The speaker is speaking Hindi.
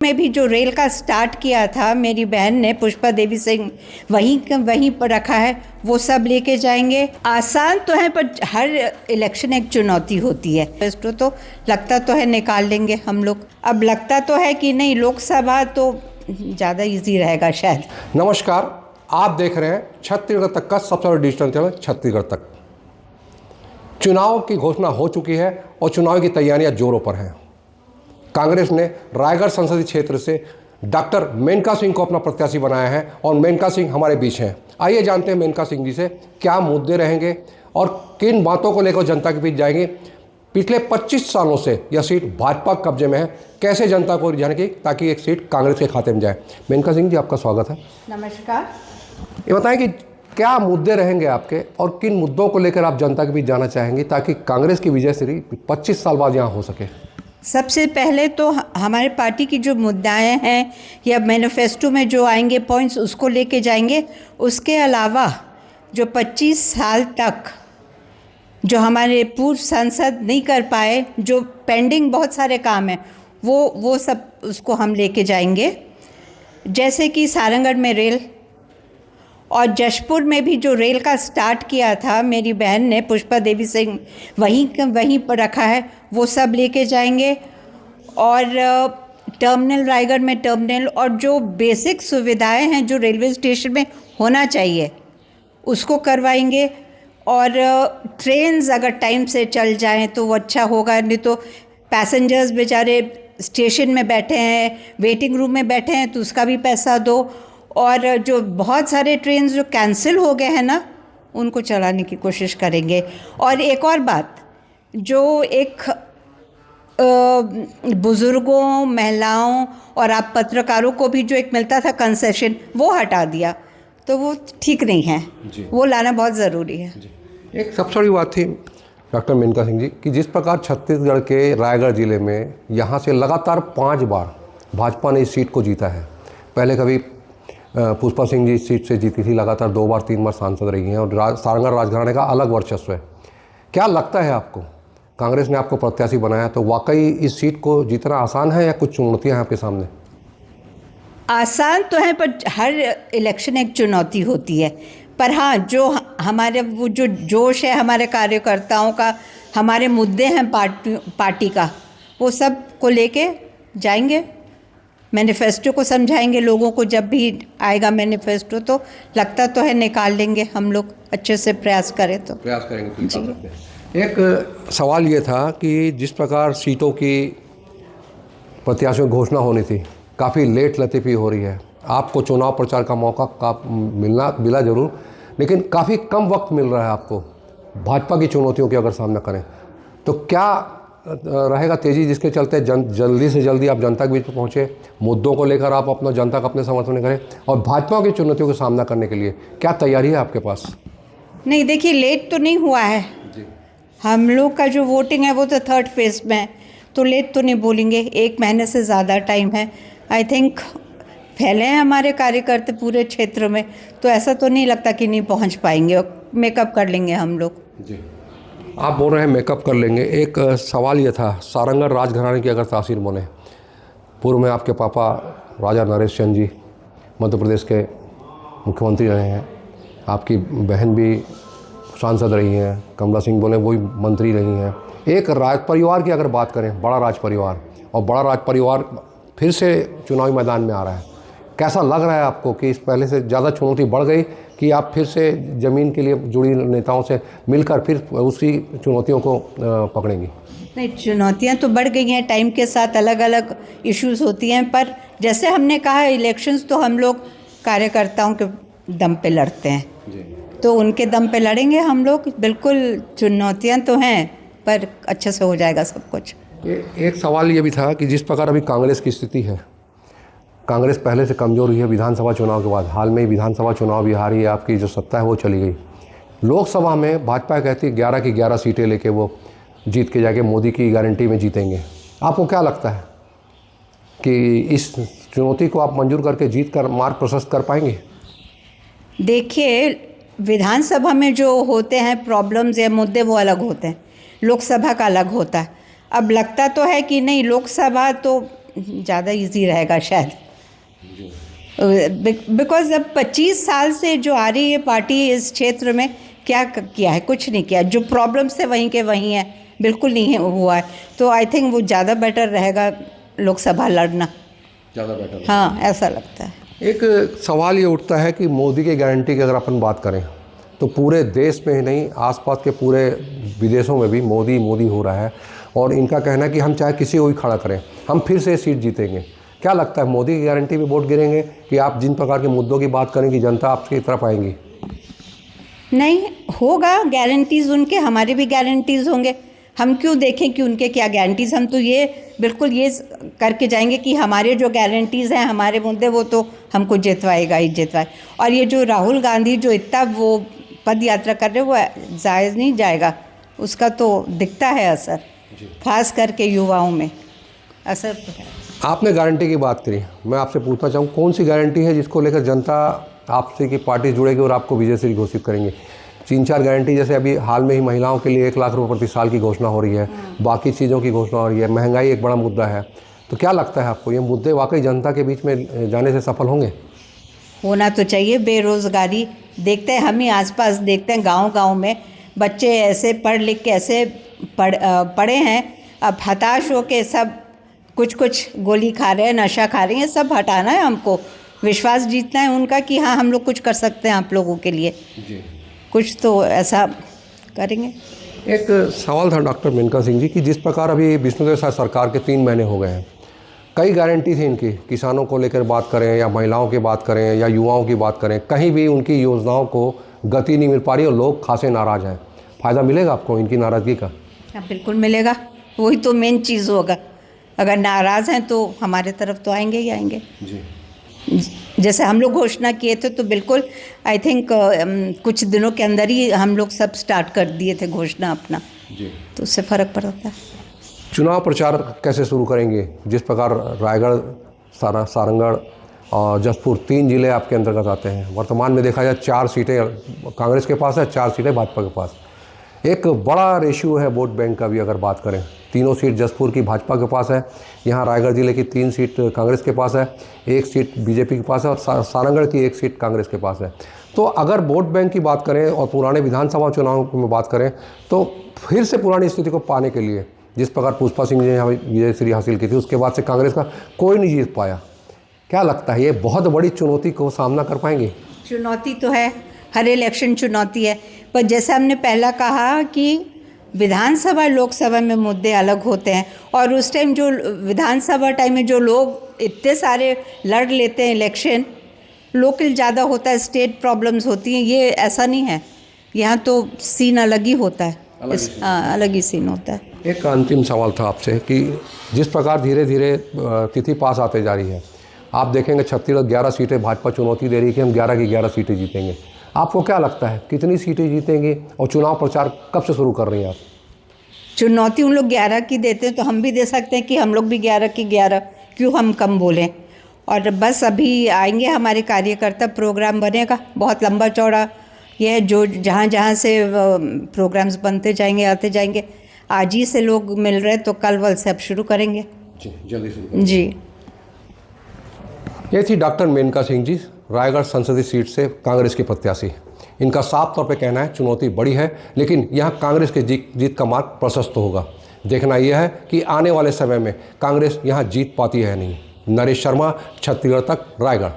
में भी जो रेल का स्टार्ट किया था मेरी बहन ने, पुष्पा देवी सिंह, वहीं पर रखा है, वो सब लेके जाएंगे। आसान तो है पर हर इलेक्शन एक चुनौती होती है। फेस्टो तो लगता तो है निकाल लेंगे हम लोग, अब लगता तो है कि नहीं लोकसभा तो ज़्यादा इजी रहेगा शायद। नमस्कार, आप देख रहे हैं छत्तीसगढ़ तक का सबसे बड़ा डिजिटल चैनल छत्तीसगढ़ तक। चुनाव की घोषणा हो चुकी है और चुनाव की तैयारियां जोरों पर हैं। कांग्रेस ने रायगढ़ संसदीय क्षेत्र से डॉक्टर मेनका सिंह को अपना प्रत्याशी बनाया है और मेनका सिंह हमारे बीच हैं। आइए जानते हैं मेनका सिंह जी से क्या मुद्दे रहेंगे और किन बातों को लेकर जनता के बीच जाएंगे। पिछले 25 सालों से यह सीट भाजपा कब्जे में है, कैसे जनता को रिझाने की ताकि एक सीट कांग्रेस के खाते में जाए। मेनका सिंह जी, आपका स्वागत है। नमस्कार। ये बताएं कि क्या मुद्दे रहेंगे आपके और किन मुद्दों को लेकर आप जनता के बीच जाना चाहेंगे ताकि कांग्रेस की विजय श्री 25 साल बाद यहाँ हो सके। सबसे पहले तो हमारे पार्टी की जो मुद्दाएं हैं या मैनिफेस्टो में जो आएंगे पॉइंट्स, उसको लेके जाएंगे। उसके अलावा जो 25 साल तक जो हमारे पूर्व सांसद नहीं कर पाए, जो पेंडिंग बहुत सारे काम हैं, वो सब उसको हम लेके जाएंगे। जैसे कि सारंगढ़ में रेल और जशपुर में भी जो रेल का स्टार्ट किया था मेरी बहन ने, पुष्पा देवी सिंह, वहीं पर रखा है, वो सब लेके जाएंगे। और टर्मिनल, रायगढ़ में टर्मिनल और जो बेसिक सुविधाएं हैं जो रेलवे स्टेशन में होना चाहिए उसको करवाएंगे। और ट्रेन्स अगर टाइम से चल जाएं तो वो अच्छा होगा, नहीं तो पैसेंजर्स बेचारे स्टेशन में बैठे हैं, वेटिंग रूम में बैठे हैं, तो उसका भी पैसा दो। और जो बहुत सारे ट्रेन जो कैंसिल हो गए हैं ना, उनको चलाने की कोशिश करेंगे। और एक और बात, जो एक बुज़ुर्गों, महिलाओं और आप पत्रकारों को भी जो एक मिलता था कंसेशन, वो हटा दिया, तो वो ठीक नहीं है, वो लाना बहुत ज़रूरी है। एक सबसे बड़ी बात थी डॉक्टर मेनका सिंह जी कि जिस प्रकार छत्तीसगढ़ के रायगढ़ ज़िले में यहाँ से लगातार 5 बार भाजपा ने इस सीट को जीता है। पहले कभी पुष्पा सिंह जी इस सीट से जीती थी, लगातार 2 बार 3 बार सांसद रही हैं और सारंगढ़ राजघराने का अलग वर्चस्व है। क्या लगता है आपको, कांग्रेस ने आपको प्रत्याशी बनाया तो वाकई इस सीट को जीतना आसान है या कुछ चुनौतियां हैं आपके सामने? आसान तो है पर हर इलेक्शन एक चुनौती होती है। पर हाँ, जो हमारे वो जो जोश है हमारे कार्यकर्ताओं का, हमारे मुद्दे हैं पार्टी का, वो सब को लेके जाएंगे। मैनिफेस्टो को समझाएंगे लोगों को, जब भी आएगा मैनिफेस्टो तो लगता तो है निकाल लेंगे हम लोग, अच्छे से प्रयास करें तो प्रयास करेंगे। एक सवाल ये था कि जिस प्रकार सीटों की प्रत्याशियों की घोषणा होनी थी, काफ़ी लेट लतीफ़ी हो रही है। आपको चुनाव प्रचार का मौका मिला जरूर, लेकिन काफ़ी कम वक्त मिल रहा है आपको भाजपा की चुनौतियों की अगर सामना करें तो क्या रहेगा तेज़ी जिसके चलते जल्दी से जल्दी आप जनता के बीच में पहुँचे, मुद्दों को लेकर आप अपना जनता का अपने समर्थन करें और भाजपा की चुनौतियों का सामना करने के लिए क्या तैयारी है आपके पास? नहीं, देखिए, लेट तो नहीं हुआ है जी। हम लोग का जो वोटिंग है वो तो 3rd फेज में है, तो लेट तो नहीं बोलेंगे, 1 महीने से ज़्यादा टाइम है। आई थिंक फैले हैं हमारे कार्यकर्ता पूरे क्षेत्र में, तो ऐसा तो नहीं लगता कि नहीं पहुंच पाएंगे, मेकअप कर लेंगे हम लोग जी। आप बोल रहे हैं मेकअप कर लेंगे। एक सवाल ये था, सारंगढ़ राजघराने की अगर तासीर बने, पूर्व में आपके पापा राजा नरेश चंद जी मध्य प्रदेश के मुख्यमंत्री रहे हैं, आपकी बहन भी सांसद रही हैं, कमला सिंह बोले वही मंत्री रही हैं। एक राज परिवार की अगर बात करें, बड़ा राज परिवार, और बड़ा राज परिवार फिर से चुनावी मैदान में आ रहा है, कैसा लग रहा है आपको कि इस पहले से ज़्यादा चुनौती बढ़ गई कि आप फिर से ज़मीन के लिए जुड़ी नेताओं से मिलकर फिर उसी चुनौतियों को पकड़ेंगी? नहीं, चुनौतियां तो बढ़ गई हैं, टाइम के साथ अलग अलग इश्यूज होती हैं, पर जैसे हमने कहा इलेक्शंस तो हम लोग कार्यकर्ताओं के दम पे लड़ते हैं जी। तो उनके दम पे लड़ेंगे हम लोग, बिल्कुल। चुनौतियाँ तो हैं पर अच्छे से हो जाएगा सब कुछ। एक सवाल ये भी था कि जिस प्रकार अभी कांग्रेस की स्थिति है, कांग्रेस पहले से कमज़ोर हुई है विधानसभा चुनाव के बाद। हाल में ही विधानसभा चुनाव भी हारी है, आपकी जो सत्ता है वो चली गई। लोकसभा में भाजपा कहती है 11 की 11 सीटें लेके वो जीत के जाके मोदी की गारंटी में जीतेंगे। आपको क्या लगता है कि इस चुनौती को आप मंजूर करके जीत कर मार्ग प्रशस्त कर पाएंगे? देखिए, विधानसभा में जो होते हैं प्रॉब्लम्स या मुद्दे वो अलग होते हैं, लोकसभा का अलग होता है। अब लगता तो है कि नहीं लोकसभा तो ज़्यादा इजी रहेगा शायद, बिकॉज अब 25 साल से जो आ रही है पार्टी इस क्षेत्र में क्या किया है? कुछ नहीं किया। जो प्रॉब्लम्स थे वहीं के वहीं है, बिल्कुल नहीं है हुआ है। तो आई थिंक वो ज़्यादा बेटर रहेगा लोकसभा लड़ना, ज़्यादा बेटर। हाँ, ऐसा लगता है। एक सवाल ये उठता है कि मोदी की गारंटी की अगर अपन बात करें तो पूरे देश में ही नहीं, आसपास के पूरे विदेशों में भी मोदी मोदी हो रहा है, और इनका कहना है कि हम चाहे किसी को भी खड़ा करें, हम फिर से सीट जीतेंगे। क्या लगता है, मोदी की गारंटी पे वोट गिरेंगे कि आप जिन प्रकार के मुद्दों की बात करेंगी जनता आपकी तरफ आएंगी? नहीं होगा, गारंटीज़ उनके, हमारे भी गारंटीज़ होंगे। हम क्यों देखें कि उनके क्या गारंटीज़, हम तो ये बिल्कुल ये करके जाएंगे कि हमारे जो गारंटीज़ हैं, हमारे मुद्दे, वो तो हमको जितवाएगा ही जितवाए। और ये जो राहुल गांधी जो इतना वो पद यात्रा कर रहे हैं, वो जायज़ नहीं जाएगा, उसका तो दिखता है असर, खास करके युवाओं में असर तो है। आपने गारंटी की बात करी, मैं आपसे पूछना चाहूँ कौन सी गारंटी है जिसको लेकर जनता आपसे की पार्टी जुड़ेगी और आपको विजयश्री घोषित करेंगे? 3-4 गारंटी, जैसे अभी हाल में ही महिलाओं के लिए 1 लाख रुपये प्रति साल की घोषणा हो रही है, बाकी चीज़ों की घोषणा हो रही है, महंगाई एक बड़ा मुद्दा है। तो क्या लगता है आपको, ये मुद्दे वाकई जनता के बीच में जाने से सफल होंगे? होना तो चाहिए। बेरोज़गारी देखते हैं, हम ही आसपास देखते हैं, गांव-गांव में बच्चे ऐसे पढ़ लिख के ऐसे पढ़े हैं, अब हताश हो के सब कुछ गोली खा रहे हैं, नशा खा रहे हैं। सब हटाना है हमको, विश्वास जीतना है उनका कि हाँ हम लोग कुछ कर सकते हैं आप लोगों के लिए जी। कुछ तो ऐसा करेंगे। एक सवाल था डॉक्टर मेनका सिंह जी कि जिस प्रकार अभी विष्णुदेव साय सरकार के 3 महीने हो गए हैं, कई गारंटी थी इनकी, किसानों को लेकर बात करें या महिलाओं की बात करें या युवाओं की बात करें, कहीं भी उनकी योजनाओं को गति नहीं मिल पा रही और लोग खासे नाराज़ हैं। फ़ायदा मिलेगा आपको इनकी नाराज़गी का? हाँ बिल्कुल मिलेगा, वही तो मेन चीज़ होगा। अगर नाराज़ हैं तो हमारे तरफ तो आएंगे ही आएंगे जी। जैसे हम लोग घोषणा किए थे तो बिल्कुल आई थिंक कुछ दिनों के अंदर ही हम लोग सब स्टार्ट कर दिए थे घोषणा अपना जी। तो उससे फ़र्क पड़ता है। चुनाव प्रचार कैसे शुरू करेंगे? जिस प्रकार रायगढ़, सारंगढ़ और जसपुर 3 जिले आपके अंतर्गत आते हैं, वर्तमान में देखा जाए 4 सीटें कांग्रेस के पास है, 4 सीटें भाजपा के पास। एक बड़ा रेशियो है वोट बैंक का भी अगर बात करें, 3 सीट जसपुर की भाजपा के पास है, यहाँ रायगढ़ जिले की 3 सीट कांग्रेस के पास है, 1 सीट बीजेपी के पास है और सारंगढ़ की 1 सीट कांग्रेस के पास है। तो अगर वोट बैंक की बात करें और पुराने विधानसभा चुनाव में बात करें तो फिर से पुरानी स्थिति को पाने के लिए जिस प्रकार पुष्पा सिंह जी ने विजयश्री हासिल की थी, उसके बाद से कांग्रेस का कोई नहीं जीत पाया। क्या लगता है ये बहुत बड़ी चुनौती को सामना कर पाएंगे? चुनौती तो है, हर इलेक्शन चुनौती है, पर जैसे हमने पहला कहा कि विधानसभा लोकसभा में मुद्दे अलग होते हैं और उस टाइम जो विधानसभा टाइम में जो लोग इतने सारे लड़ लेते हैं इलेक्शन, लोकल ज़्यादा होता है, स्टेट प्रॉब्लम्स होती हैं, ये ऐसा नहीं है। यहाँ तो सीन अलग ही होता है, अलग ही सीन होता है। एक अंतिम सवाल था आपसे कि जिस प्रकार धीरे धीरे तिथि पास आते जा रही है, आप देखेंगे छत्तीसगढ़ 11 सीटें भाजपा चुनौती दे रही है कि हम 11 की 11 सीटें जीतेंगे। आपको क्या लगता है कितनी सीटें जीतेंगी और चुनाव प्रचार कब से शुरू कर रही हैं आप? चुनौती उन लोग 11 की देते हैं तो हम भी दे सकते हैं कि हम लोग भी 11 की 11, क्यों हम कम बोलें। और बस अभी आएंगे हमारे कार्यकर्ता, प्रोग्राम बनेगा बहुत लंबा चौड़ा, ये है जो जहाँ जहाँ से प्रोग्राम्स बनते जाएंगे, आते जाएंगे। आज ही से लोग मिल रहे तो कल वल से अब शुरू करेंगे जी, जल्दी शुरू करेंगे। जी। ये थी डॉक्टर मेनका सिंह जी, रायगढ़ संसदीय सीट से कांग्रेस की प्रत्याशी। इनका साफ तौर पे कहना है चुनौती बड़ी है, लेकिन यहाँ कांग्रेस के जीत का मार्ग प्रशस्त होगा। देखना यह है कि आने वाले समय में कांग्रेस यहाँ जीत पाती है नहीं। नरेश शर्मा, छत्तीसगढ़ तक, रायगढ़।